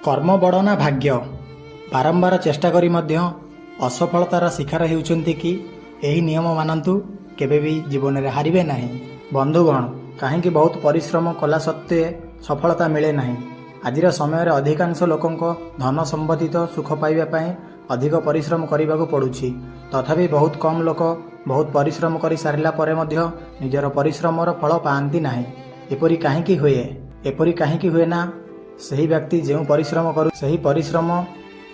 कर्म बड़ ना भाग्य बारंबार चेष्टा करी मध्य असफलतार शिकार हेउचंती कि एही नियम मानतु केबे भी जीवन में हारिबे नहीं। बंधुगण कहीं बहुत परिश्रम कला सत्वे सफलता मिले नहीं। आजिर समय अधिकांश लोकंक धन संबंधित सुख पाइबा अधिक परिश्रम करने को पड़ुछि। तथापि बहुत कम लोक बहुत परिश्रम कर सारिला परे मध्य निजर परिश्रमर फल पाआंती नहीं। एपरि काहेकि हुए? एपरि काहेकि हुए ना सही व्यक्ति जो परिश्रम करू सही परिश्रम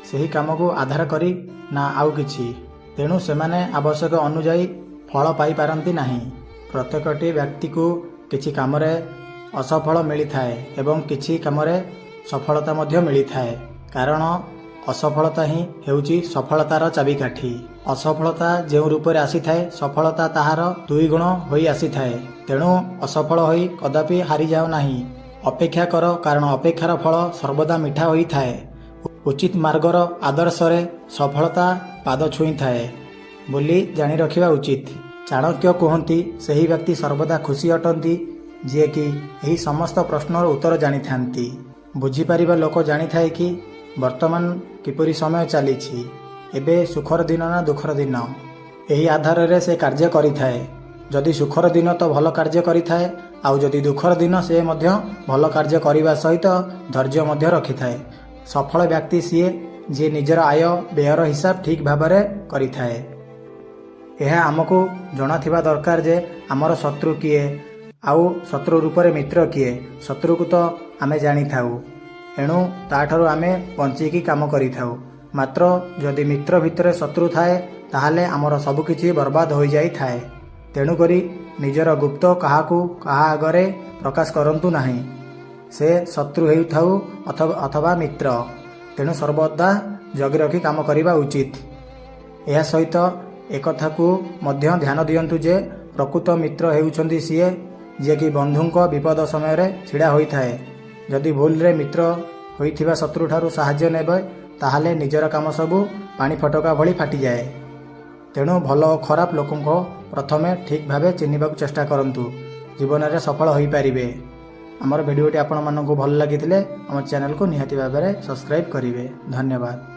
सही काम को आधार करी ना आउ किछि, तेणु सेमाने आवश्यक अनुजाई फल पाई पारंती नहीं। प्रत्येकटी व्यक्ति को किछि कामरे असफल मिलिथाए एवं किछि कामरे सफलता मध्य मिलिथाए, कारण असफलता ही हेउची सफलतार चाबिकाठी। असफलता जो रूप में आसी थाए सफलता ताहार दुई गुण होई आसी थाए। तेणु असफल होई कदापि हारी जाओ नहीं। अपेक्षा कर, कारण अपेक्षार फल सर्वदा मिठा होई थाए। उचित मार्गर आदर्शरे सफलता पाद छुई थाए बोली जानी रखिबा उचित। चाणक्य कहती सही व्यक्ति सर्वदा खुशी अटंती जे कि एही समस्त प्रश्नर उत्तर जानी थांती। बुझी पारिबा लोक जानी थाए कि वर्तमान किपरि समय चलीछि, एबे सुखर दिन ना दुखर दिन, एही आधार रे से कार्य करि थाए। जदि सुखर दिन तो भल कार्य करि थाए, आउ जदि दुखर दिन से मध्य भल कार्य करिबा सहित धैर्य मध्य रखि थाए। सफल व्यक्ति सीए जे निजर आय व्ययर हिसाब ठीक भाबरे करि थाए। यह आमको जणा थिबा दरकार जे आमर शत्रु किए आउ शत्रु रूप में मित्र किए। शत्रु को तो आमे जानी थाउ, एणु ताठारु आमे बंचीकी काम करि थाउ। मात्र जदि मित्र भितर शत्रु थाए ताहाले आमर सबकिछि बर्बाद हो जाई थाए। तेणु करी निजर गुप्त काहाकू काहा आगरे प्रकाश करंतु नाही, से शत्रु हेउ थाउ अथवा मित्र। तेणु सर्वदा जगी रखी काम करिबा उचित। यह सहित एक कथा को मध्य ध्यान दियंतु जे प्रकृत मित्र हेउचंदी सीए जे कि बंधुंक विपद समय रे छिड़ा होई थाए। जदि भूल रे मित्र होइथिबा शत्रु ठारू सहाय्य नेबे ताहाले निजर काम सबु पानी फटका भली फाटी जाए। तेणु भल और खराब लोकंक प्रथमे ठीक भावे चिन्हिबाकु चेष्टा करंतु, जीवन में सफल होई पारिबे। आमर भिडियोटी आपण मानकु भल लागिथिले आम चैनल को निहाती भाबरे सब्सक्राइब करिवे। धन्यवाद।